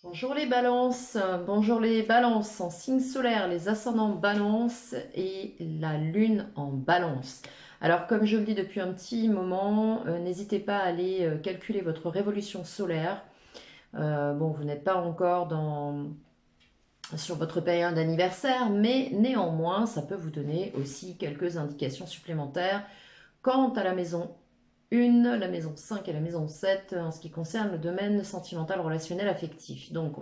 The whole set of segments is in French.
Bonjour les balances en signe solaire, les ascendants balance et la lune en balance. Alors comme je le dis depuis un petit moment, n'hésitez pas à aller calculer votre révolution solaire. Bon, vous n'êtes pas encore sur votre période d'anniversaire, mais néanmoins, ça peut vous donner aussi quelques indications supplémentaires quant à la maison 1, la maison 5 et la maison 7 en ce qui concerne le domaine sentimental, relationnel, affectif. Donc,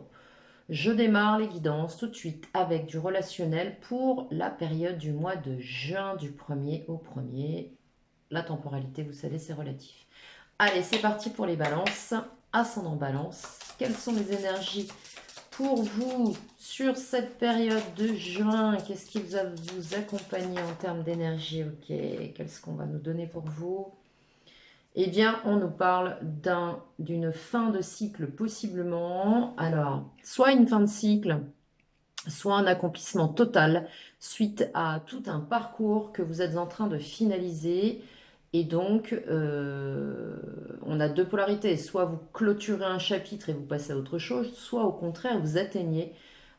je démarre les guidances tout de suite avec du relationnel pour la période du mois de juin du 1er au 1er. La temporalité, vous savez, c'est relatif. Allez, c'est parti pour les balances. Ascendant balance. Quelles sont les énergies pour vous sur cette période de juin? Qu'est-ce qui va vous accompagner en termes d'énergie? Ok, qu'est-ce qu'on va nous donner pour vous? Eh bien, on nous parle d'une fin de cycle possiblement. Alors, soit une fin de cycle, soit un accomplissement total suite à tout un parcours que vous êtes en train de finaliser. Et donc, on a deux polarités. Soit vous clôturez un chapitre et vous passez à autre chose, soit au contraire, vous atteignez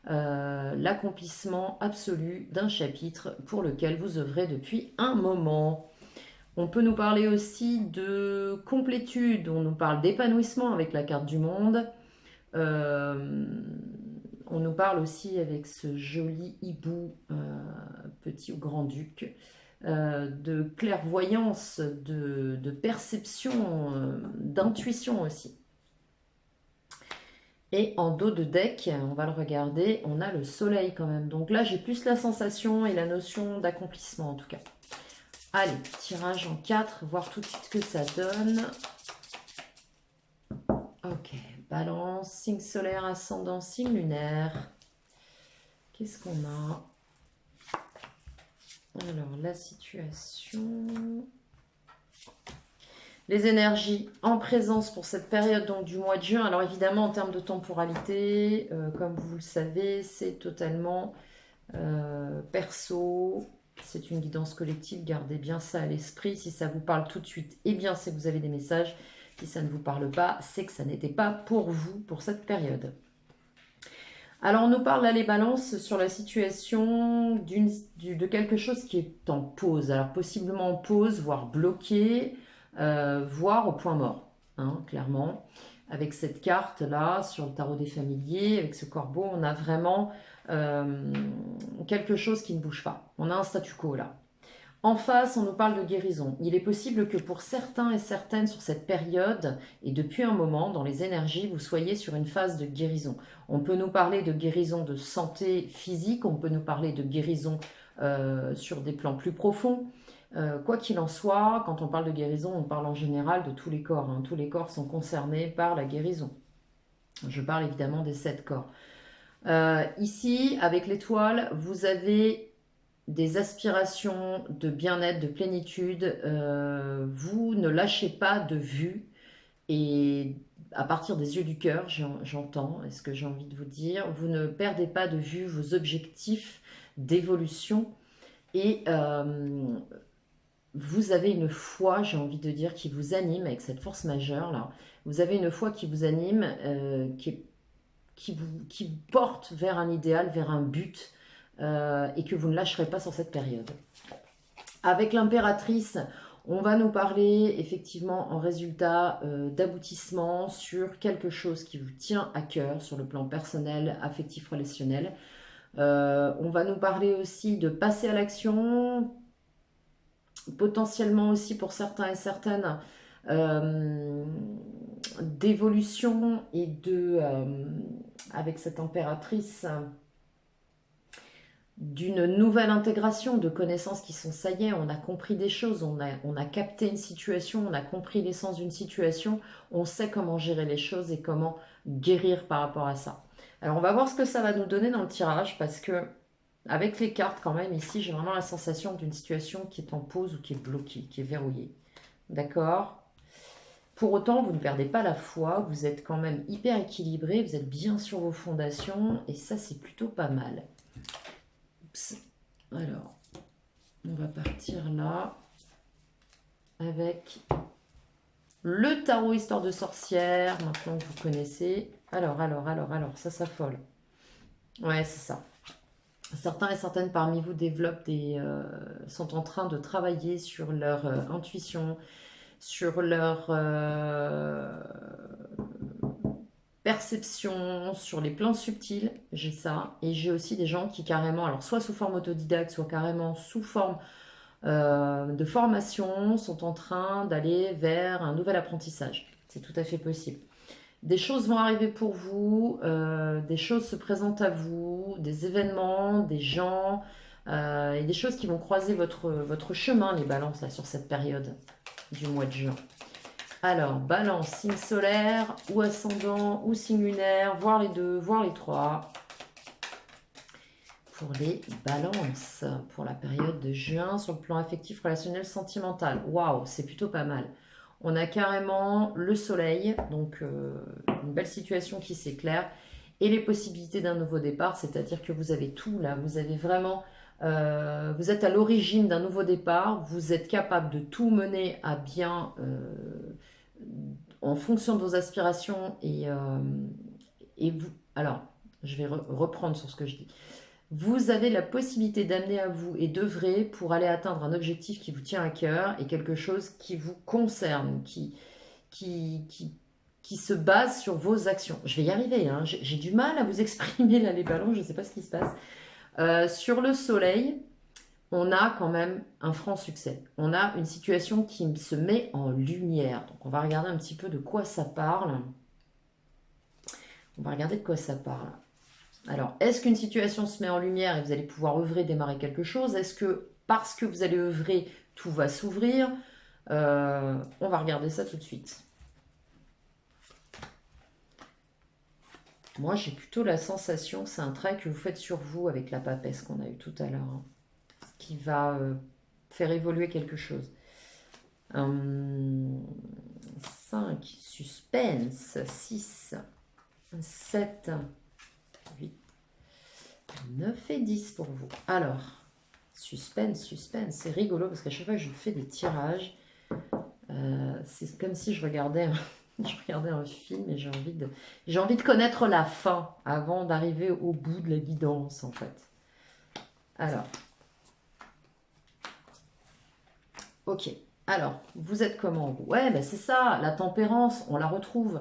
l'accomplissement absolu d'un chapitre pour lequel vous œuvrez depuis un moment. On peut nous parler aussi de complétude, on nous parle d'épanouissement avec la carte du monde. Euh, on nous parle aussi avec ce joli hibou, petit ou grand-duc, de clairvoyance, de perception, d'intuition aussi. Et en dos de deck, on va le regarder, on a le soleil quand même. Donc là, j'ai plus la sensation et la notion d'accomplissement en tout cas. Allez, tirage en 4, voir tout de suite ce que ça donne. Ok, balance, signe solaire, ascendant, signe lunaire. Qu'est-ce qu'on a? Alors, la situation. Les énergies en présence pour cette période donc, du mois de juin. Alors évidemment, en termes de temporalité, comme vous le savez, c'est totalement perso. C'est une guidance collective, gardez bien ça à l'esprit. Si ça vous parle tout de suite, eh bien c'est que vous avez des messages. Si ça ne vous parle pas, c'est que ça n'était pas pour vous pour cette période. Alors on nous parle là les balances sur la situation de quelque chose qui est en pause. Alors possiblement en pause, voire bloqué, voire au point mort, hein, clairement. Avec cette carte là sur le tarot des familiers, avec ce corbeau, on a vraiment quelque chose qui ne bouge pas. On a un statu quo là. En face, on nous parle de guérison. Il est possible que pour certains et certaines sur cette période, et depuis un moment, dans les énergies, vous soyez sur une phase de guérison. On peut nous parler de guérison de santé physique, on peut nous parler de guérison sur des plans plus profonds. Quoi qu'il en soit, quand on parle de guérison, on parle en général de tous les corps, hein. Tous les corps sont concernés par la guérison. Je parle évidemment des 7 corps. Ici, avec l'étoile, vous avez des aspirations de bien-être, de plénitude. Vous ne lâchez pas de vue et à partir des yeux du cœur, j'entends, est ce que j'ai envie de vous dire, vous ne perdez pas de vue vos objectifs d'évolution et vous avez une foi, j'ai envie de dire, qui vous anime avec cette force majeure là. Vous avez une foi qui vous anime, qui porte vers un idéal, vers un but, et que vous ne lâcherez pas sur cette période. Avec l'impératrice, on va nous parler effectivement en résultat d'aboutissement sur quelque chose qui vous tient à cœur sur le plan personnel, affectif, relationnel. On va nous parler aussi de passer à l'action, potentiellement aussi pour certains et certaines, d'évolution et avec cette impératrice, d'une nouvelle intégration de connaissances qui sont, ça y est, on a compris des choses, on a capté une situation, on a compris l'essence d'une situation, on sait comment gérer les choses et comment guérir par rapport à ça. Alors on va voir ce que ça va nous donner dans le tirage parce que avec les cartes quand même ici j'ai vraiment la sensation d'une situation qui est en pause ou qui est bloquée, qui est verrouillée. D'accord? Pour autant, vous ne perdez pas la foi, vous êtes quand même hyper équilibré, vous êtes bien sur vos fondations et ça c'est plutôt pas mal. Alors, on va partir là avec le tarot histoire de sorcière, maintenant que vous connaissez. Alors, ça s'affole. Ouais, c'est ça. Certains et certaines parmi vous développent sont en train de travailler sur leur intuition, sur leur perception, sur les plans subtils. J'ai ça. Et j'ai aussi des gens qui carrément, alors soit sous forme autodidacte, soit carrément sous forme de formation, sont en train d'aller vers un nouvel apprentissage. C'est tout à fait possible. Des choses vont arriver pour vous, des choses se présentent à vous, des événements, des gens, et des choses qui vont croiser votre chemin, les balances, là, sur cette période du mois de juin. Alors, balance, signe solaire, ou ascendant, ou signe lunaire, voire les deux, voire les trois. Pour les balances, pour la période de juin, sur le plan affectif, relationnel, sentimental. Waouh, c'est plutôt pas mal. On a carrément le soleil, donc une belle situation qui s'éclaire, et les possibilités d'un nouveau départ, c'est-à-dire que vous avez tout là, vous avez vraiment, vous êtes à l'origine d'un nouveau départ, vous êtes capable de tout mener à bien en fonction de vos aspirations et vous. Alors, je vais reprendre sur ce que je dis. Vous avez la possibilité d'amener à vous et d'œuvrer pour aller atteindre un objectif qui vous tient à cœur et quelque chose qui vous concerne, qui, qui, qui se base sur vos actions. Je vais y arriver, hein. J'ai du mal à vous exprimer là les ballons, je ne sais pas ce qui se passe. Sur le soleil, on a quand même un franc succès. On a une situation qui se met en lumière. Donc on va regarder un petit peu de quoi ça parle. On va regarder de quoi ça parle. Alors, est-ce qu'une situation se met en lumière et vous allez pouvoir œuvrer, démarrer quelque chose? Est-ce que parce que vous allez œuvrer, tout va s'ouvrir? On va regarder ça tout de suite. Moi, j'ai plutôt la sensation que c'est un travail que vous faites sur vous avec la papesse qu'on a eu tout à l'heure, hein, qui va faire évoluer quelque chose. 5, suspense, 6, 7, 8, 9 et 10 pour vous. Alors, suspense, c'est rigolo parce qu'à chaque fois que je fais des tirages, c'est comme si je regardais, je regardais un film et j'ai envie de connaître la fin avant d'arriver au bout de l'évidence en fait. Alors, ok. Alors, vous êtes comment vous? Ouais, ben c'est ça, la tempérance, on la retrouve.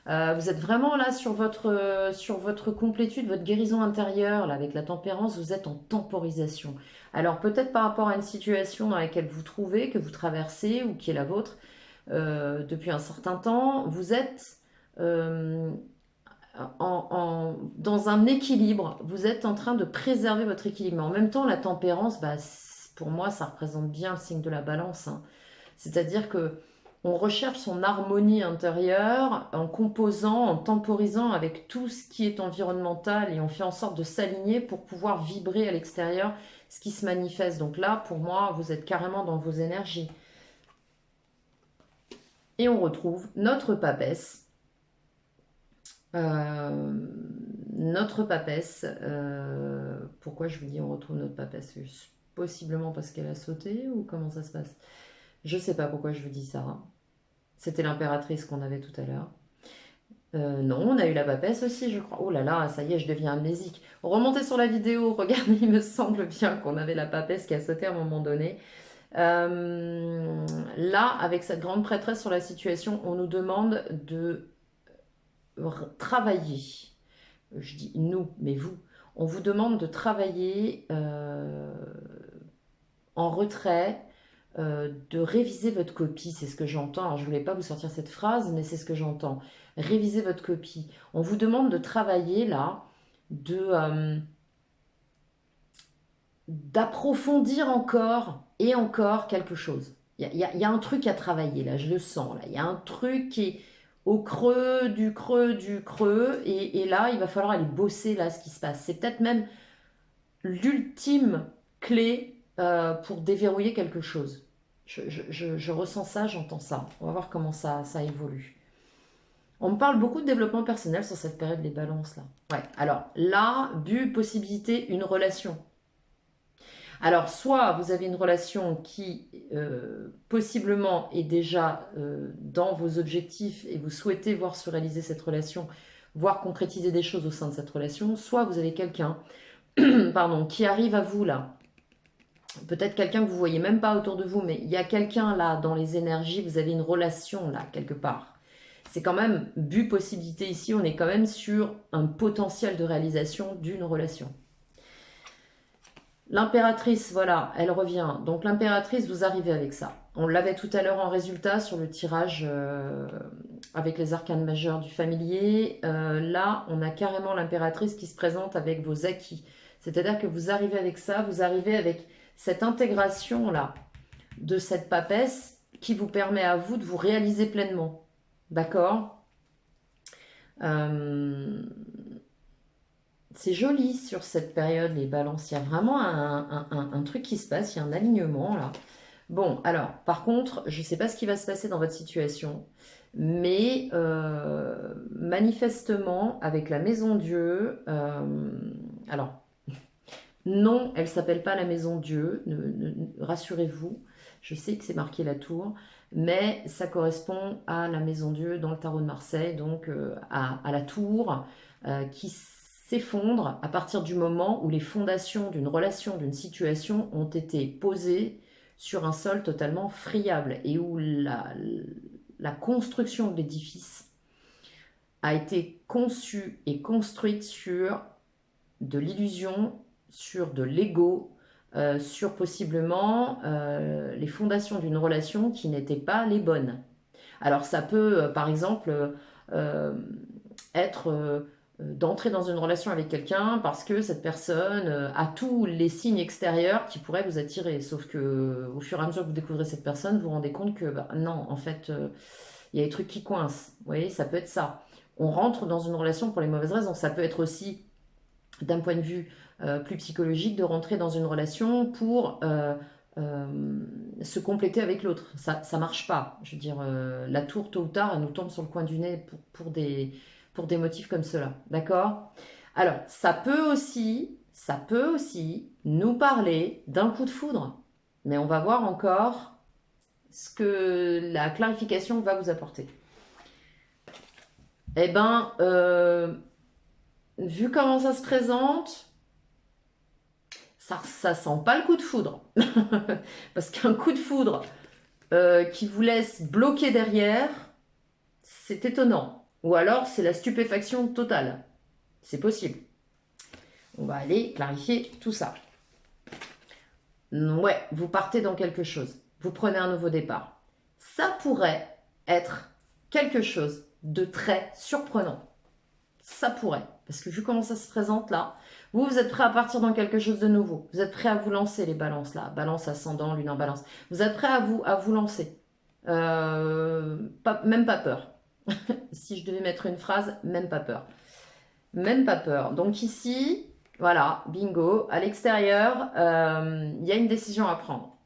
Vous êtes vraiment là sur votre complétude, votre guérison intérieure, là, avec la tempérance, vous êtes en temporisation. Alors peut-être par rapport à une situation dans laquelle vous trouvez, que vous traversez ou qui est la vôtre depuis un certain temps, vous êtes dans un équilibre, vous êtes en train de préserver votre équilibre. Mais en même temps, la tempérance, bah, pour moi, ça représente bien le signe de la balance, hein. C'est-à-dire que on recherche son harmonie intérieure en composant, en temporisant avec tout ce qui est environnemental et on fait en sorte de s'aligner pour pouvoir vibrer à l'extérieur ce qui se manifeste. Donc là, pour moi, vous êtes carrément dans vos énergies. Et on retrouve notre papesse. Notre papesse. Pourquoi je vous dis on retrouve notre papesse? Possiblement parce qu'elle a sauté ou comment ça se passe? Je sais pas pourquoi je vous dis ça. C'était l'impératrice qu'on avait tout à l'heure. Non, on a eu la papesse aussi, je crois. Oh là là, ça y est, je deviens amnésique. Remontez sur la vidéo, regardez, il me semble bien qu'on avait la papesse qui a sauté à un moment donné. Là, avec cette grande prêtresse sur la situation, on nous demande de travailler. Je dis nous, mais vous. On vous demande de travailler en retrait, de réviser votre copie, c'est ce que j'entends. Alors, je ne voulais pas vous sortir cette phrase, mais c'est ce que j'entends. Réviser votre copie. On vous demande de travailler là, d'approfondir encore et encore quelque chose. Il y a un truc à travailler là, je le sens là. Il y a un truc qui est au creux du creux du creux, et là, il va falloir aller bosser là ce qui se passe. C'est peut-être même l'ultime clé pour déverrouiller quelque chose. Je ressens ça, j'entends ça. On va voir comment ça évolue. On me parle beaucoup de développement personnel sur cette période des balances là. Ouais, alors là, but, possibilité, une relation. Alors, soit vous avez une relation qui possiblement est déjà dans vos objectifs et vous souhaitez voir se réaliser cette relation voir concrétiser des choses au sein de cette relation, soit vous avez quelqu'un pardon, qui arrive à vous là. Peut-être quelqu'un que vous voyez même pas autour de vous, mais il y a quelqu'un là dans les énergies, vous avez une relation là quelque part. C'est quand même, but possibilité ici, on est quand même sur un potentiel de réalisation d'une relation. L'impératrice, voilà, elle revient. Donc l'impératrice, vous arrivez avec ça. On l'avait tout à l'heure en résultat sur le tirage avec les arcanes majeures du familier. Là, on a carrément l'impératrice qui se présente avec vos acquis. C'est-à-dire que vous arrivez avec ça, vous arrivez avec cette intégration-là de cette papesse qui vous permet à vous de vous réaliser pleinement. D'accord c'est joli sur cette période, les balances. Il y a vraiment un truc qui se passe, il y a un alignement là. Bon, alors, par contre, je ne sais pas ce qui va se passer dans votre situation, mais manifestement, avec la Maison Dieu, alors, non, elle ne s'appelle pas la Maison Dieu, rassurez-vous, je sais que c'est marqué la tour, mais ça correspond à la Maison Dieu dans le tarot de Marseille, donc à la tour qui s'effondre à partir du moment où les fondations d'une relation, d'une situation ont été posées sur un sol totalement friable et où la construction de l'édifice a été conçue et construite sur de l'illusion, sur de l'ego, sur possiblement les fondations d'une relation qui n'étaient pas les bonnes. Alors ça peut, par exemple, être d'entrer dans une relation avec quelqu'un parce que cette personne a tous les signes extérieurs qui pourraient vous attirer. Sauf que au fur et à mesure que vous découvrez cette personne, vous vous rendez compte que non, en fait, il y a des trucs qui coincent. Vous voyez, ça peut être ça. On rentre dans une relation pour les mauvaises raisons. Ça peut être aussi, d'un point de vue plus psychologique, de rentrer dans une relation pour se compléter avec l'autre. Ça marche pas. Je veux dire, la tour, tôt ou tard, elle nous tombe sur le coin du nez pour des motifs comme cela. D'accord? Alors, ça peut aussi nous parler d'un coup de foudre. Mais on va voir encore ce que la clarification va vous apporter. Eh ben, vu comment ça se présente, ça sent pas le coup de foudre. Parce qu'un coup de foudre qui vous laisse bloqué derrière, c'est étonnant. Ou alors, c'est la stupéfaction totale. C'est possible. On va aller clarifier tout ça. Ouais, vous partez dans quelque chose. Vous prenez un nouveau départ. Ça pourrait être quelque chose de très surprenant. Ça pourrait. Parce que vu comment ça se présente là, vous êtes prêt à partir dans quelque chose de nouveau. Vous êtes prêt à vous lancer, les balances là. Balance ascendant, lune en balance. Vous êtes prêt à vous lancer. Même pas peur. Si je devais mettre une phrase, même pas peur. Même pas peur. Donc ici, voilà, bingo. À l'extérieur, il y a une décision à prendre.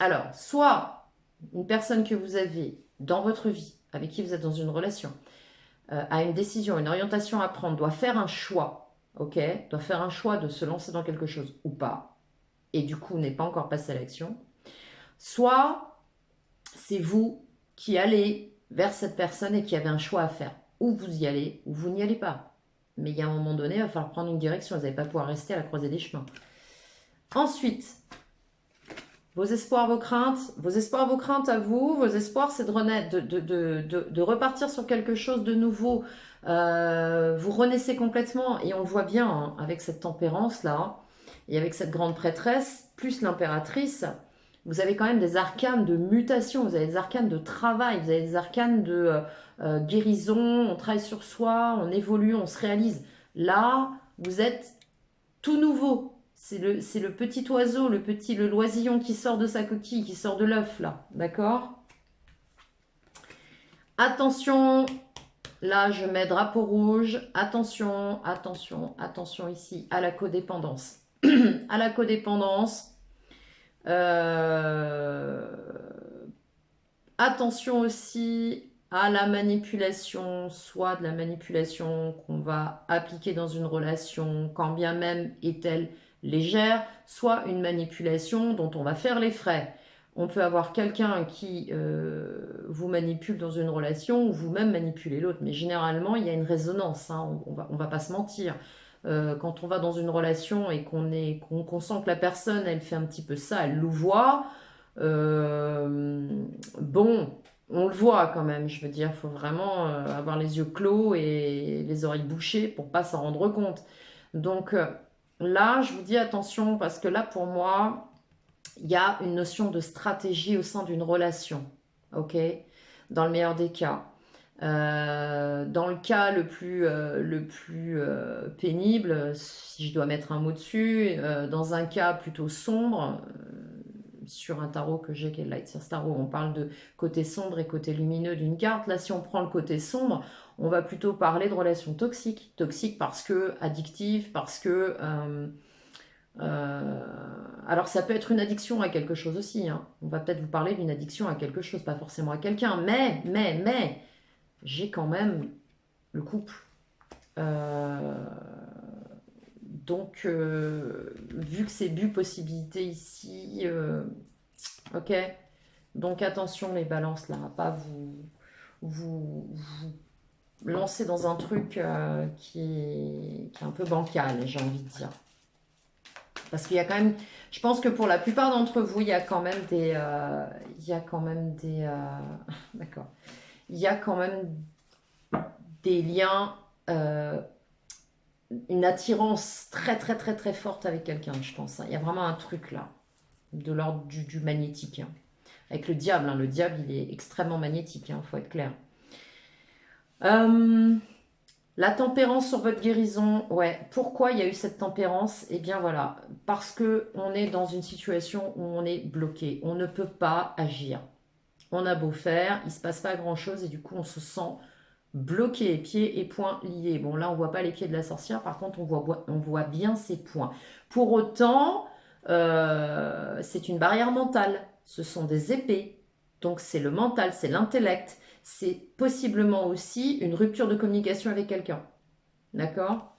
Alors, soit une personne que vous avez dans votre vie, avec qui vous êtes dans une relation, a une décision, une orientation à prendre, doit faire un choix, ok, doit faire un choix de se lancer dans quelque chose ou pas, et du coup n'est pas encore passé à l'action, soit c'est vous qui allez vers cette personne et qui avez un choix à faire. Ou vous y allez, ou vous n'y allez pas. Mais il y a un moment donné, il va falloir prendre une direction, vous n'allez pas pouvoir rester à la croisée des chemins. Ensuite, vos espoirs, vos craintes à vous, vos espoirs, c'est de repartir sur quelque chose de nouveau. Vous renaissez complètement, et on le voit bien hein, avec cette tempérance-là, et avec cette grande prêtresse, plus l'impératrice, vous avez quand même des arcanes de mutation, vous avez des arcanes de travail, vous avez des arcanes de guérison, on travaille sur soi, on évolue, on se réalise. Là, vous êtes tout nouveau. C'est le petit oiseau, le loisillon qui sort de sa coquille, qui sort de l'œuf, là. D'accord? Attention, là, je mets drapeau rouge. Attention, attention, attention ici, à la codépendance. À la codépendance. Attention aussi à la manipulation, soit de la manipulation qu'on va appliquer dans une relation, quand bien même est-elle légère, soit une manipulation dont on va faire les frais. On peut avoir quelqu'un qui vous manipule dans une relation ou vous-même manipuler l'autre. Mais généralement, il y a une résonance, hein, on va pas se mentir. Quand on va dans une relation et qu'on sent que la personne, elle fait un petit peu ça, elle louvoie, bon, on le voit quand même, je veux dire, il faut vraiment avoir les yeux clos et les oreilles bouchées pour pas s'en rendre compte. Donc là, je vous dis attention, parce que là, pour moi, il y a une notion de stratégie au sein d'une relation, ok? Dans le meilleur des cas. Dans le cas le plus pénible, si je dois mettre un mot dessus, dans un cas plutôt sombre, sur un tarot que j'ai qui est le Light Seers Tarot, on parle de côté sombre et côté lumineux d'une carte. Là, si on prend le côté sombre, on va plutôt parler de relations toxiques. Toxiques parce que addictives, parce que... alors ça peut être une addiction à quelque chose aussi, hein. On va peut-être vous parler d'une addiction à quelque chose, pas forcément à quelqu'un, mais, j'ai quand même le couple. Euh, donc, vu que c'est bu possibilité ici, ok. Donc attention les balances là, à pas vous lancer dans un truc qui est un peu bancal, j'ai envie de dire. Parce qu'il y a quand même, je pense que pour la plupart d'entre vous, il y a quand même d'accord, il y a quand même des liens, une attirance très très très très forte avec quelqu'un, je pense, hein. Il y a vraiment un truc là, de l'ordre du magnétique, hein. Avec le diable, hein. Le diable, il est extrêmement magnétique, hein, faut être clair. La tempérance sur votre guérison, ouais. Pourquoi il y a eu cette tempérance? Eh bien voilà, parce que on est dans une situation où on est bloqué, on ne peut pas agir. On a beau faire, il se passe pas grand-chose et du coup on se sent bloqué, pieds et poings liés. Bon là on voit pas les pieds de la sorcière, par contre on voit bien ses poings. Pour autant, c'est une barrière mentale, ce sont des épées. Donc c'est le mental, c'est l'intellect, c'est possiblement aussi une rupture de communication avec quelqu'un. D'accord?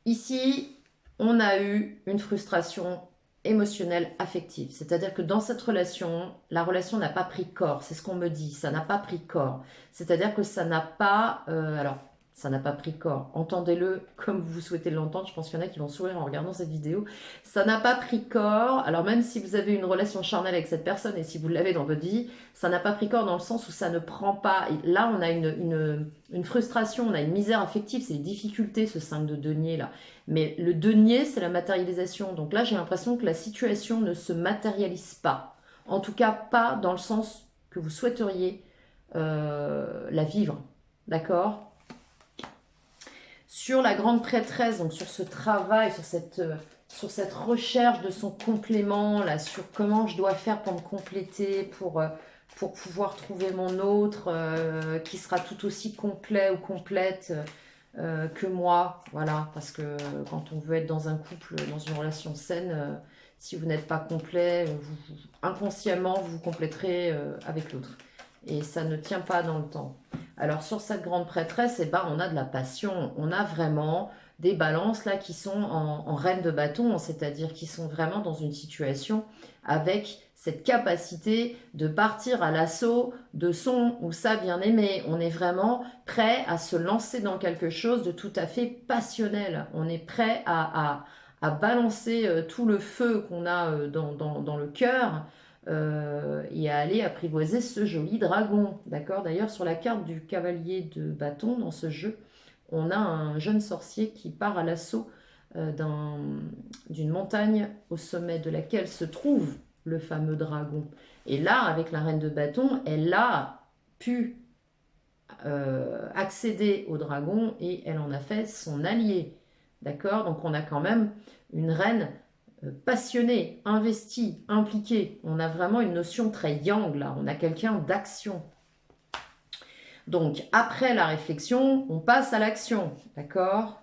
Ici, on a eu une frustration émotionnelle, affective. C'est-à-dire que dans cette relation, la relation n'a pas pris corps. C'est ce qu'on me dit. Ça n'a pas pris corps. C'est-à-dire que ça n'a pas... alors, ça n'a pas pris corps. Entendez-le comme vous souhaitez l'entendre. Je pense qu'il y en a qui vont sourire en regardant cette vidéo. Ça n'a pas pris corps. Alors même si vous avez une relation charnelle avec cette personne et si vous l'avez dans votre vie, ça n'a pas pris corps dans le sens où ça ne prend pas. Et là, on a une frustration, on a une misère affective. C'est une difficulté, ce 5 de denier là. Mais le denier, c'est la matérialisation. Donc là, j'ai l'impression que la situation ne se matérialise pas. En tout cas, pas dans le sens que vous souhaiteriez la vivre. D'accord? Sur la grande prêtresse, donc sur ce travail, sur cette recherche de son complément, là, sur comment je dois faire pour me compléter, pour pouvoir trouver mon autre qui sera tout aussi complet ou complète que moi, voilà, parce que quand on veut être dans un couple, dans une relation saine, si vous n'êtes pas complet, inconsciemment, vous vous compléterez avec l'autre. Et ça ne tient pas dans le temps. Alors sur cette grande prêtresse, eh ben, on a de la passion, on a vraiment des balances là qui sont en reine de bâton, c'est-à-dire qui sont vraiment dans une situation avec cette capacité de partir à l'assaut de son ou sa bien-aimée. On est vraiment prêt à se lancer dans quelque chose de tout à fait passionnel. On est prêt à balancer tout le feu qu'on a dans le cœur et à aller apprivoiser ce joli dragon. D'accord? D'ailleurs, sur la carte du cavalier de bâton, dans ce jeu, on a un jeune sorcier qui part à l'assaut d'une montagne au sommet de laquelle se trouve le fameux dragon. Et là, avec la reine de bâton, elle a pu accéder au dragon et elle en a fait son allié. D'accord? Donc on a quand même une reine passionnée, investie, impliquée. On a vraiment une notion très yang là. On a quelqu'un d'action. Donc après la réflexion, on passe à l'action. D'accord?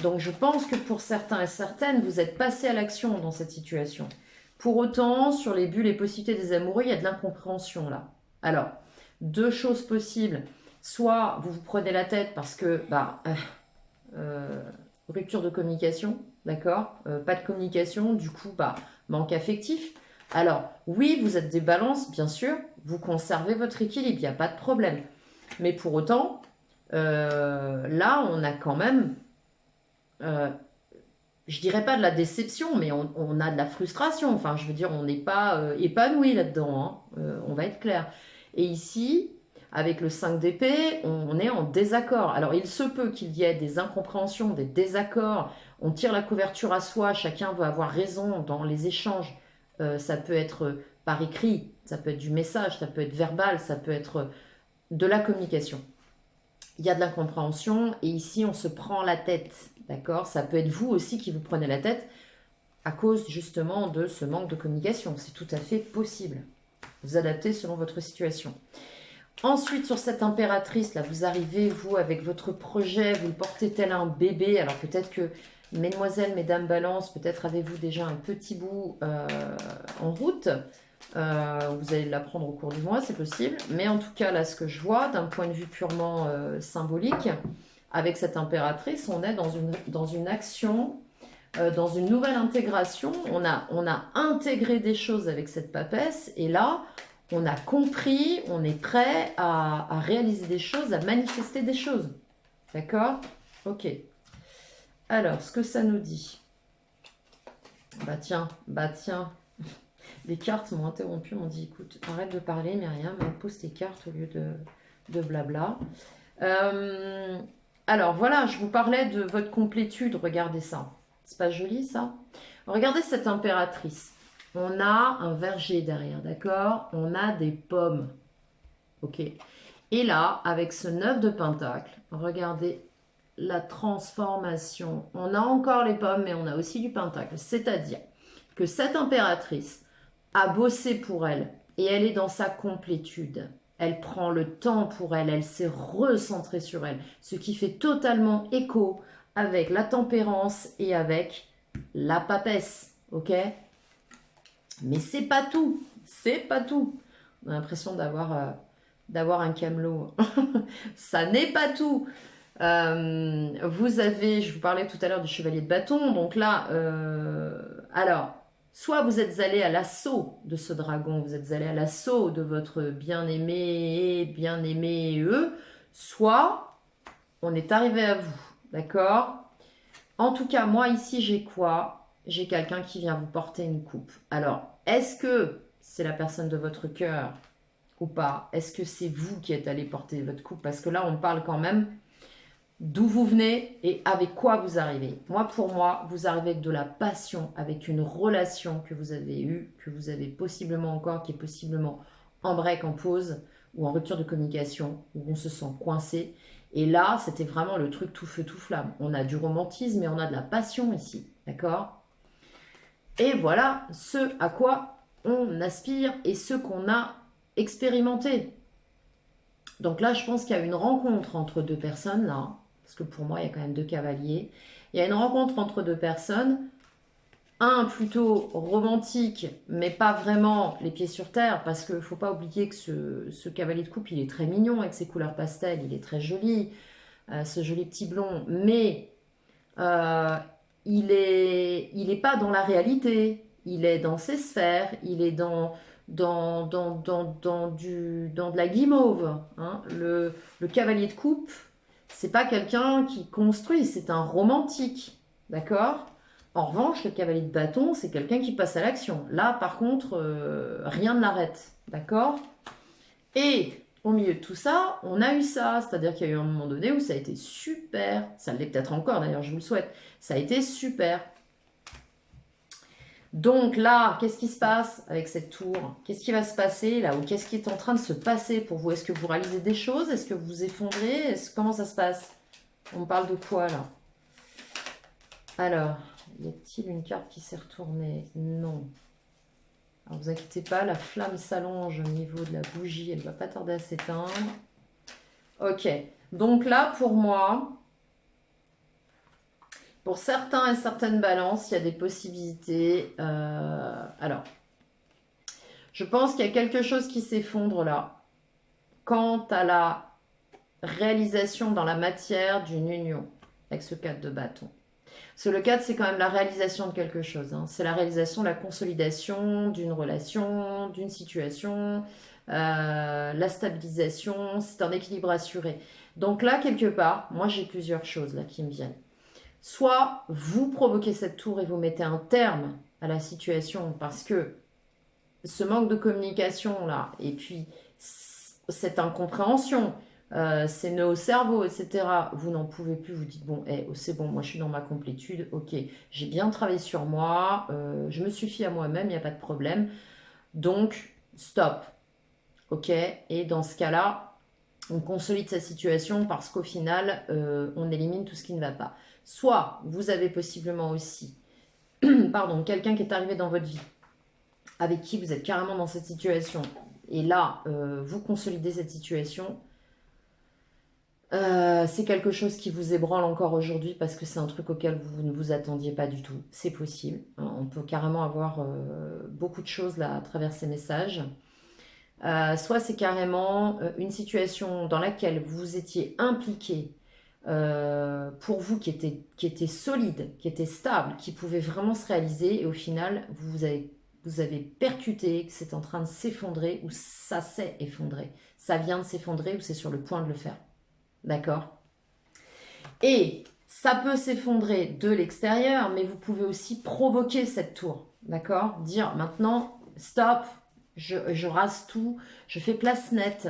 Donc je pense que pour certains et certaines, vous êtes passé à l'action dans cette situation. Pour autant, sur les bulles et possibilités des amoureux, il y a de l'incompréhension là. Alors, deux choses possibles. Soit vous vous prenez la tête parce que rupture de communication, d'accord, pas de communication, du coup, manque affectif. Alors, oui, vous êtes des balances, bien sûr, vous conservez votre équilibre, il n'y a pas de problème. Mais pour autant, là, on a quand même, euh, je dirais pas de la déception, mais on a de la frustration. Enfin, je veux dire, on n'est pas épanoui là-dedans, hein. On va être clair. Et ici, avec le 5 d'épée, on est en désaccord. Alors, il se peut qu'il y ait des incompréhensions, des désaccords. On tire la couverture à soi, chacun veut avoir raison dans les échanges. Ça peut être par écrit, ça peut être du message, ça peut être verbal, ça peut être de la communication. Il y a de l'incompréhension et ici on se prend la tête, d'accord? Ça peut être vous aussi qui vous prenez la tête à cause justement de ce manque de communication. C'est tout à fait possible. Vous adaptez selon votre situation. Ensuite, sur cette impératrice, là, vous arrivez, vous, avec votre projet, vous le portez tel un bébé. Alors peut-être que, mesdemoiselles, mesdames balance, peut-être avez-vous déjà un petit bout en route. Vous allez l'apprendre au cours du mois, c'est possible. Mais en tout cas, là, ce que je vois, d'un point de vue purement symbolique, avec cette impératrice, on est dans une action, dans une nouvelle intégration. On a intégré des choses avec cette papesse. Et là, on a compris, on est prêt à réaliser des choses, à manifester des choses. D'accord? Ok. Alors, ce que ça nous dit. Bah tiens. Les cartes m'ont interrompu, m'ont dit, écoute, arrête de parler, Myriam, pose tes cartes au lieu de blabla. Alors voilà, je vous parlais de votre complétude, regardez ça. C'est pas joli ça? Regardez cette impératrice. On a un verger derrière, d'accord? On a des pommes. Ok. Et là, avec ce 9 de pentacle, regardez la transformation. On a encore les pommes, mais on a aussi du pentacle. C'est-à-dire que cette impératrice a bossé pour elle et elle est dans sa complétude. Elle prend le temps pour elle, elle s'est recentrée sur elle, ce qui fait totalement écho avec la tempérance et avec la papesse, ok? Mais c'est pas tout, c'est pas tout. On a l'impression d'avoir un camelot. Ça n'est pas tout. Vous avez, je vous parlais tout à l'heure du chevalier de bâton, donc là, alors, soit vous êtes allé à l'assaut de ce dragon, vous êtes allé à l'assaut de votre bien-aimé, soit on est arrivé à vous, d'accord? En tout cas, moi ici, j'ai quoi? J'ai quelqu'un qui vient vous porter une coupe. Alors, est-ce que c'est la personne de votre cœur ou pas? Est-ce que c'est vous qui êtes allé porter votre coupe? Parce que là, on parle quand même d'où vous venez et avec quoi vous arrivez. Pour moi, vous arrivez avec de la passion, avec une relation que vous avez eue, que vous avez possiblement encore, qui est possiblement en break, en pause ou en rupture de communication, où on se sent coincé. Et là, c'était vraiment le truc tout feu, tout flamme. On a du romantisme et on a de la passion ici, d'accord? Et voilà ce à quoi on aspire et ce qu'on a expérimenté. Donc là, je pense qu'il y a une rencontre entre deux personnes, là, parce que pour moi, il y a quand même deux cavaliers. Il y a une rencontre entre deux personnes, un plutôt romantique, mais pas vraiment les pieds sur terre, parce qu'il ne faut pas oublier que ce cavalier de coupe, il est très mignon avec ses couleurs pastel, il est très joli, ce joli petit blond, mais euh, il est pas dans la réalité, il est dans ses sphères, il est dans de la guimauve, hein. Le cavalier de coupe, c'est pas quelqu'un qui construit, c'est un romantique, d'accord? En revanche, le cavalier de bâton, c'est quelqu'un qui passe à l'action. Là, par contre, rien ne l'arrête, d'accord? Et au milieu de tout ça, on a eu ça, c'est-à-dire qu'il y a eu un moment donné où ça a été super, ça l'est peut-être encore d'ailleurs, je vous le souhaite, ça a été super. Donc là, qu'est-ce qui se passe avec cette tour? Qu'est-ce qui va se passer là? Ou qu'est-ce qui est en train de se passer pour vous? Est-ce que vous réalisez des choses? Est-ce que vous vous effondrez? Comment ça se passe? On parle de quoi là? Alors, y a-t-il une carte qui s'est retournée? Non. Alors vous inquiétez pas, la flamme s'allonge au niveau de la bougie, elle ne va pas tarder à s'éteindre. Ok, donc là pour moi, pour certains et certaines balances, il y a des possibilités. Alors, je pense qu'il y a quelque chose qui s'effondre là. Quant à la réalisation dans la matière d'une union avec ce 4 de bâton. Parce que le 4, c'est quand même la réalisation de quelque chose. Hein. C'est la réalisation, la consolidation d'une relation, d'une situation, la stabilisation, c'est un équilibre assuré. Donc là, quelque part, moi j'ai plusieurs choses là qui me viennent. Soit vous provoquez cette tour et vous mettez un terme à la situation parce que ce manque de communication là, et puis cette incompréhension, ces nœuds au cerveau, etc., vous n'en pouvez plus, vous dites, bon, c'est bon, moi je suis dans ma complétude, ok, j'ai bien travaillé sur moi, je me suffis à moi-même, il n'y a pas de problème, donc stop, ok, et dans ce cas-là, on consolide sa situation parce qu'au final, on élimine tout ce qui ne va pas. Soit vous avez possiblement aussi, pardon, quelqu'un qui est arrivé dans votre vie, avec qui vous êtes carrément dans cette situation, et là, vous consolidez cette situation. C'est quelque chose qui vous ébranle encore aujourd'hui parce que c'est un truc auquel vous ne vous attendiez pas du tout. C'est possible. On peut carrément avoir beaucoup de choses là à travers ces messages. Soit c'est carrément une situation dans laquelle vous étiez impliqué pour vous qui était solide, qui était stable, qui pouvait vraiment se réaliser et au final vous avez percuté que c'est en train de s'effondrer ou ça s'est effondré. Ça vient de s'effondrer ou c'est sur le point de le faire. D'accord? Et ça peut s'effondrer de l'extérieur, mais vous pouvez aussi provoquer cette tour. D'accord? Dire maintenant, stop, je rase tout, je fais place nette.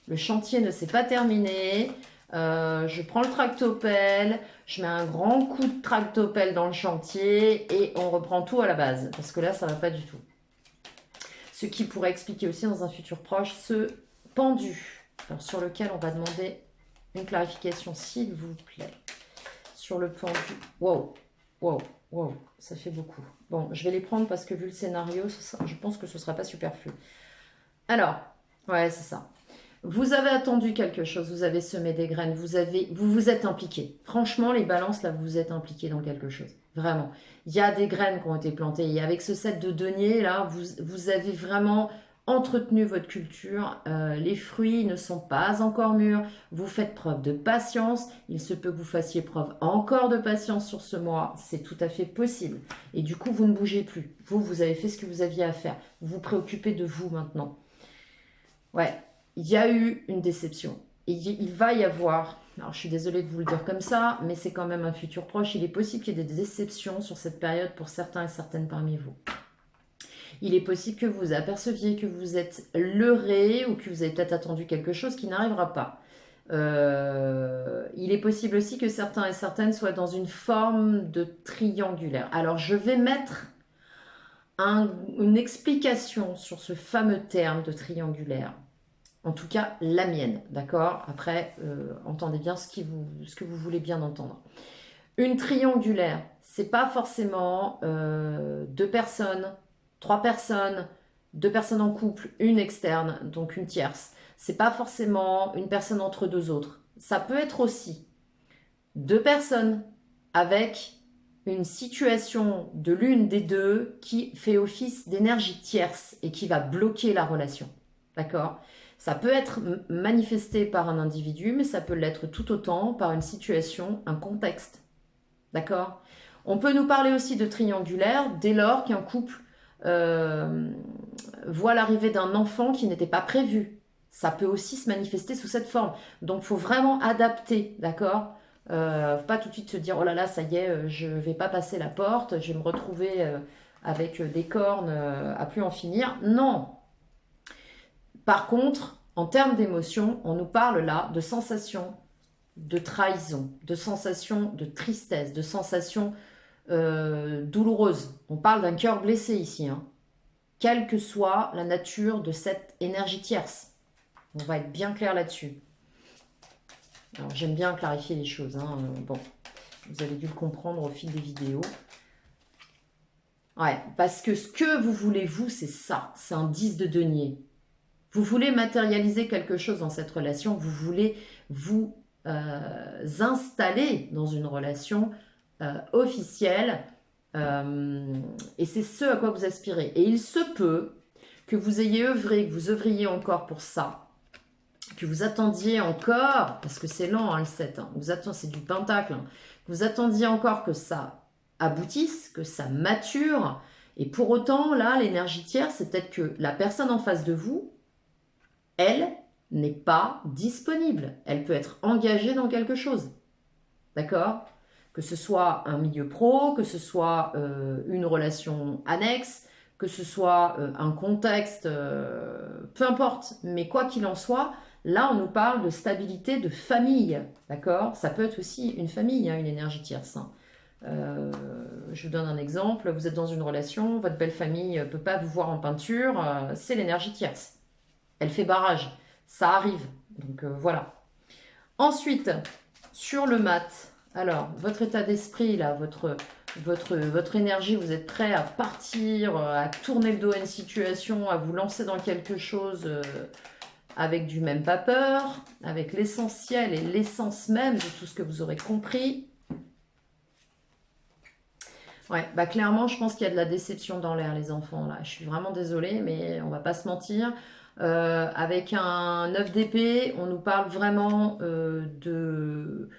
Le chantier ne s'est pas terminé. Je prends le tractopelle, je mets un grand coup de tractopelle dans le chantier et on reprend tout à la base. Parce que là, ça ne va pas du tout. Ce qui pourrait expliquer aussi dans un futur proche ce pendu, alors, sur lequel on va demander une clarification, s'il vous plaît, sur le pendu. Wow, wow, wow, ça fait beaucoup. Bon, je vais les prendre parce que vu le scénario, je pense que ce ne sera pas superflu. Alors, ouais, c'est ça. Vous avez attendu quelque chose, vous avez semé des graines, vous vous êtes impliqué. Franchement, les balances, là, vous vous êtes impliqué dans quelque chose. Vraiment. Il y a des graines qui ont été plantées. Et avec ce set de deniers, là, vous avez vraiment entretenu votre culture. Les fruits ne sont pas encore mûrs. Vous faites preuve de patience. Il se peut que vous fassiez preuve encore de patience sur ce mois. C'est tout à fait possible. Et du coup, vous ne bougez plus. Vous avez fait ce que vous aviez à faire. Vous vous préoccupez de vous maintenant. Ouais. Il y a eu une déception. Et il va y avoir, alors je suis désolée de vous le dire comme ça, mais c'est quand même un futur proche. Il est possible qu'il y ait des déceptions sur cette période pour certains et certaines parmi vous. Il est possible que vous aperceviez que vous êtes leurré ou que vous avez peut-être attendu quelque chose qui n'arrivera pas. Il est possible aussi que certains et certaines soient dans une forme de triangulaire. Alors je vais mettre une explication sur ce fameux terme de triangulaire. En tout cas, la mienne, d'accord? Après, entendez bien ce que vous voulez bien entendre. Une triangulaire, c'est pas forcément 2 personnes, 3 personnes, 2 personnes en couple, une externe, donc une tierce. C'est pas forcément une personne entre 2 autres. Ça peut être aussi 2 personnes avec une situation de l'une des deux qui fait office d'énergie tierce et qui va bloquer la relation, d'accord? Ça peut être manifesté par un individu, mais ça peut l'être tout autant par une situation, un contexte. D'accord? On peut nous parler aussi de triangulaire dès lors qu'un couple voit l'arrivée d'un enfant qui n'était pas prévu. Ça peut aussi se manifester sous cette forme. Donc, il faut vraiment adapter, d'accord? Pas tout de suite se dire, oh là là, ça y est, je ne vais pas passer la porte, je vais me retrouver avec des cornes à plus en finir. Non! Par contre, en termes d'émotion, on nous parle là de sensations de trahison, de sensations de tristesse, de sensations douloureuses. On parle d'un cœur blessé ici, hein. Quelle que soit la nature de cette énergie tierce. On va être bien clair là-dessus. Alors, j'aime bien clarifier les choses, hein. Bon, vous avez dû le comprendre au fil des vidéos. Ouais, parce que ce que vous voulez, vous, c'est ça. C'est un 10 de denier. Vous voulez matérialiser quelque chose dans cette relation, vous voulez vous installer dans une relation officielle et c'est ce à quoi vous aspirez. Et il se peut que vous ayez œuvré, que vous œuvriez encore pour ça que vous attendiez encore, parce que c'est lent, hein, le 7, hein, c'est du pentacle, hein, vous attendiez encore que ça aboutisse, que ça mature, et pour autant, là, l'énergie tierce, c'est peut-être que la personne en face de vous, elle n'est pas disponible. Elle peut être engagée dans quelque chose. D'accord? Que ce soit un milieu pro, que ce soit une relation annexe, que ce soit un contexte, peu importe. Mais quoi qu'il en soit, là, on nous parle de stabilité de famille. D'accord? Ça peut être aussi une famille, hein, une énergie tierce. Hein. Je vous donne un exemple. Vous êtes dans une relation, votre belle famille ne peut pas vous voir en peinture. C'est l'énergie tierce. Elle fait barrage. Ça arrive. Donc voilà. Ensuite, sur le mat, alors, votre état d'esprit, là, votre énergie, vous êtes prêt à partir, à tourner le dos à une situation, à vous lancer dans quelque chose avec du même pas peur, avec l'essentiel et l'essence même de tout ce que vous aurez compris. Ouais, bah clairement, je pense qu'il y a de la déception dans l'air, les enfants, là. Je suis vraiment désolée, mais on va pas se mentir. Avec un 9 d'épée, on nous parle vraiment de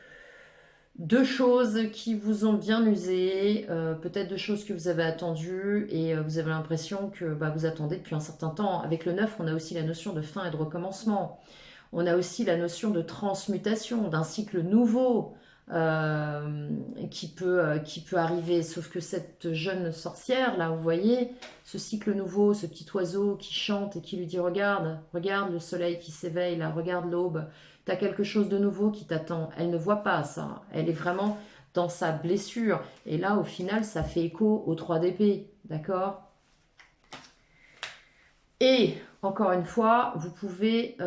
choses qui vous ont bien usé, peut-être de choses que vous avez attendues et vous avez l'impression que bah, vous attendez depuis un certain temps. Avec le 9, on a aussi la notion de fin et de recommencement. On a aussi la notion de transmutation, d'un cycle nouveau qui peut arriver. Sauf que cette jeune sorcière, là, vous voyez, ce cycle nouveau, ce petit oiseau qui chante et qui lui dit « Regarde, regarde le soleil qui s'éveille, là, regarde l'aube. Tu as quelque chose de nouveau qui t'attend. » Elle ne voit pas ça. Elle est vraiment dans sa blessure. Et là, au final, ça fait écho aux 3 d'épée. D'accord ? Et, encore une fois, vous pouvez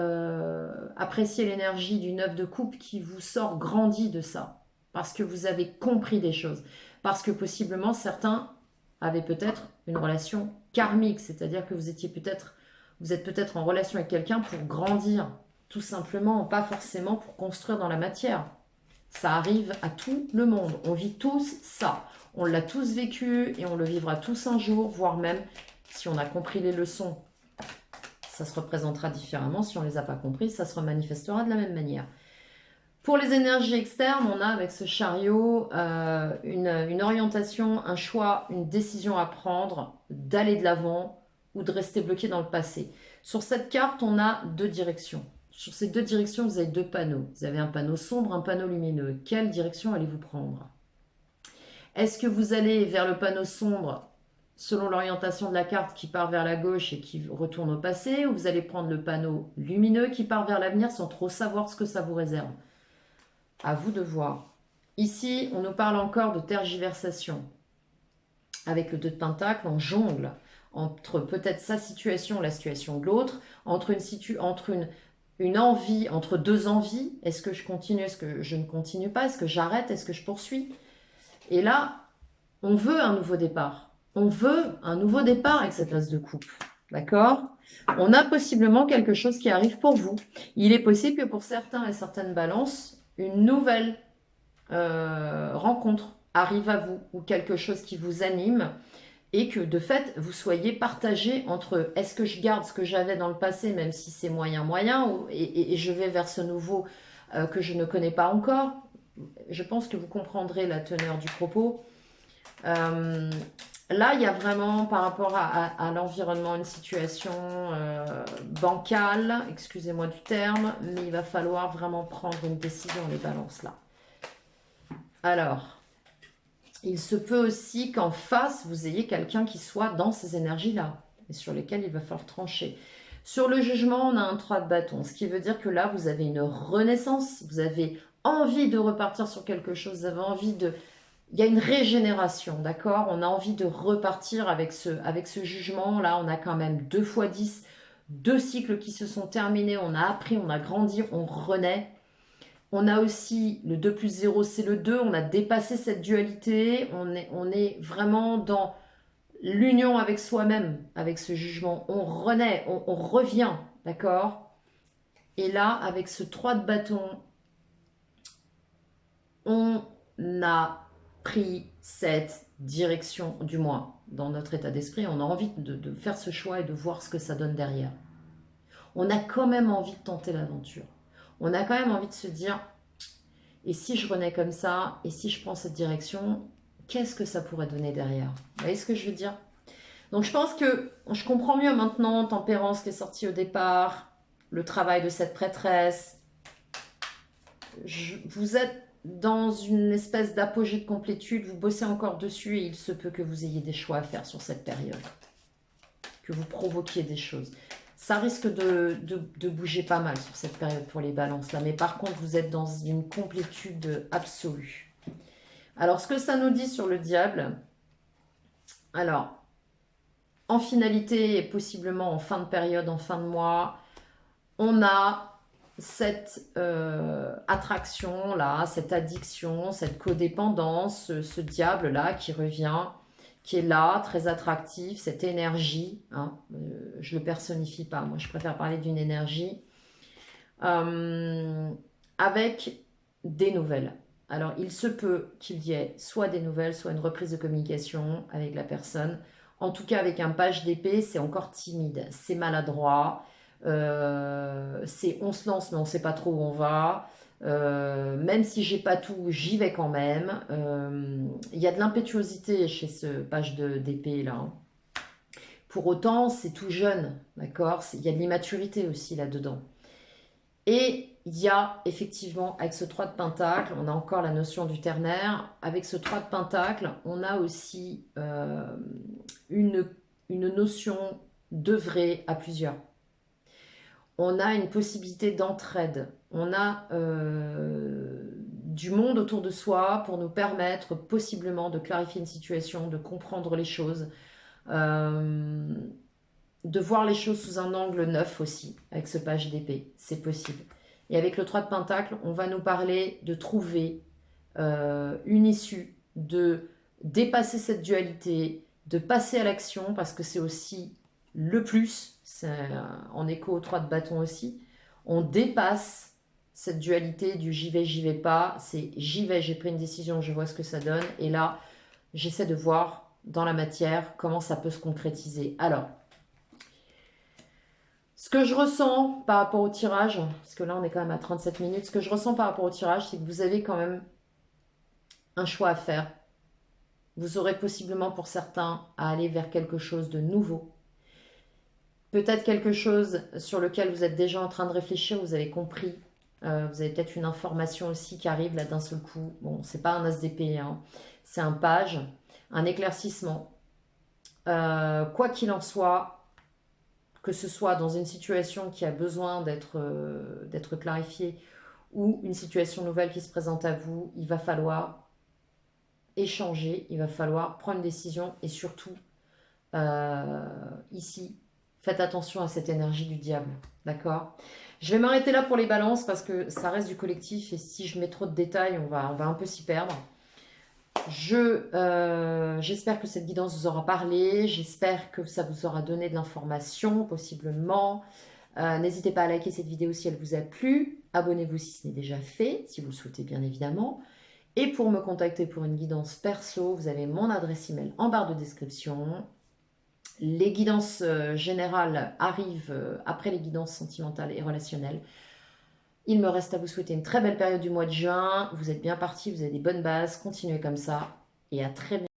apprécier l'énergie du 9 de coupe qui vous sort grandi de ça. Parce que vous avez compris des choses. Parce que possiblement, certains avaient peut-être une relation karmique. C'est-à-dire que vous êtes peut-être en relation avec quelqu'un pour grandir. Tout simplement, pas forcément pour construire dans la matière. Ça arrive à tout le monde. On vit tous ça. On l'a tous vécu et on le vivra tous un jour, voire même, si on a compris les leçons, ça se représentera différemment. Si on ne les a pas compris, ça se remanifestera de la même manière. Pour les énergies externes, on a avec ce chariot une orientation, un choix, une décision à prendre, d'aller de l'avant ou de rester bloqué dans le passé. Sur cette carte, on a 2 directions. Sur ces 2 directions, vous avez 2 panneaux. Vous avez un panneau sombre, un panneau lumineux. Quelle direction allez-vous prendre? Est-ce que vous allez vers le panneau sombre selon l'orientation de la carte qui part vers la gauche et qui retourne au passé, ou vous allez prendre le panneau lumineux qui part vers l'avenir sans trop savoir ce que ça vous réserve? À vous de voir. Ici, on nous parle encore de tergiversation. Avec le 2 de pentacle, on jongle entre peut-être sa situation, la situation de l'autre, entre une envie, entre 2 envies. Est-ce que je continue? Est-ce que je ne continue pas? Est-ce que j'arrête? Est-ce que je poursuis? Et là, on veut un nouveau départ. On veut un nouveau départ avec cette as de coupe. D'accord? On a possiblement quelque chose qui arrive pour vous. Il est possible que pour certains et certaines balances, une nouvelle rencontre arrive à vous ou quelque chose qui vous anime et que de fait, vous soyez partagé entre est-ce que je garde ce que j'avais dans le passé, même si c'est moyen, et je vais vers ce nouveau que je ne connais pas encore. Je pense que vous comprendrez la teneur du propos. Là, il y a vraiment, par rapport à l'environnement, une situation bancale, excusez-moi du terme, mais il va falloir vraiment prendre une décision, les balances là. Alors, il se peut aussi qu'en face, vous ayez quelqu'un qui soit dans ces énergies-là, et sur lesquelles il va falloir trancher. Sur le jugement, on a un 3 de bâton, ce qui veut dire que là, vous avez une renaissance, vous avez envie de repartir sur quelque chose, vous avez envie de... Il y a une régénération, d'accord? On a envie de repartir avec ce jugement. Là, on a quand même 2 x 10, 2 cycles qui se sont terminés. On a appris, on a grandi, on renaît. On a aussi le 2 plus 0, c'est le 2. On a dépassé cette dualité. On est vraiment dans l'union avec soi-même, avec ce jugement. On renaît, on revient, d'accord? Et là, avec ce 3 de bâton, on a pris cette direction, du moins dans notre état d'esprit, on a envie de faire ce choix et de voir ce que ça donne derrière. on a quand même envie de tenter l'aventure. On a quand même envie de se dire, et si je renais comme ça, et si je prends cette direction, qu'est-ce que ça pourrait donner derrière? Vous voyez ce que je veux dire? Donc je pense que je comprends mieux maintenant Tempérance qui est sortie au départ, le travail de cette prêtresse. Vous êtes dans une espèce d'apogée de complétude, vous bossez encore dessus et il se peut que vous ayez des choix à faire sur cette période. Que vous provoquiez des choses. Ça risque de bouger pas mal sur cette période pour les balances là, mais par contre vous êtes dans une complétude absolue. Alors ce que ça nous dit sur le diable, alors en finalité et possiblement en fin de période, en fin de mois, on a cette attraction là, cette addiction, cette codépendance, ce diable là qui revient, qui est là, très attractif, cette énergie, hein, je ne le personnifie pas, moi je préfère parler d'une énergie, avec des nouvelles. Alors il se peut qu'il y ait soit des nouvelles, soit une reprise de communication avec la personne. En tout cas avec un page d'épée, c'est encore timide, c'est maladroit, c'est on se lance mais on ne sait pas trop où on va. Même si j'ai pas tout, j'y vais quand même. Il y a de l'impétuosité chez ce page d'épée là, hein. Pour autant, c'est tout jeune, d'accord? Il y a de l'immaturité aussi là-dedans. Et il y a effectivement, avec ce 3 de Pentacle, on a encore la notion du ternaire. Avec ce 3 de Pentacle, on a aussi une notion d'œuvrer à plusieurs. On a une possibilité d'entraide. On a du monde autour de soi pour nous permettre possiblement de clarifier une situation, de comprendre les choses, de voir les choses sous un angle neuf aussi, avec ce page d'épée. C'est possible. Et avec le 3 de Pentacle, on va nous parler de trouver une issue, de dépasser cette dualité, de passer à l'action, parce que c'est aussi le plus, c'est en écho au 3 de bâton aussi, on dépasse cette dualité du j'y vais pas, c'est j'y vais, j'ai pris une décision, je vois ce que ça donne, et là, j'essaie de voir dans la matière comment ça peut se concrétiser. Alors, ce que je ressens par rapport au tirage, parce que là on est quand même à 37 minutes, ce que je ressens par rapport au tirage, c'est que vous avez quand même un choix à faire. Vous aurez possiblement pour certains à aller vers quelque chose de nouveau. Peut-être quelque chose sur lequel vous êtes déjà en train de réfléchir, vous avez compris. Vous avez peut-être une information aussi qui arrive là d'un seul coup. Bon, c'est pas un as d'épée, hein. C'est un page, un éclaircissement. Quoi qu'il en soit, que ce soit dans une situation qui a besoin d'être clarifiée ou une situation nouvelle qui se présente à vous, il va falloir échanger, il va falloir prendre une décision et surtout, ici, faites attention à cette énergie du diable, d'accord? Je vais m'arrêter là pour les balances parce que ça reste du collectif et si je mets trop de détails, on va un peu s'y perdre. J'espère que cette guidance vous aura parlé, j'espère que ça vous aura donné de l'information, possiblement. N'hésitez pas à liker cette vidéo si elle vous a plu. Abonnez-vous si ce n'est déjà fait, si vous le souhaitez bien évidemment. Et pour me contacter pour une guidance perso, vous avez mon adresse email en barre de description. Les guidances générales arrivent après les guidances sentimentales et relationnelles. Il me reste à vous souhaiter une très belle période du mois de juin. Vous êtes bien partis, vous avez des bonnes bases. Continuez comme ça et à très bientôt.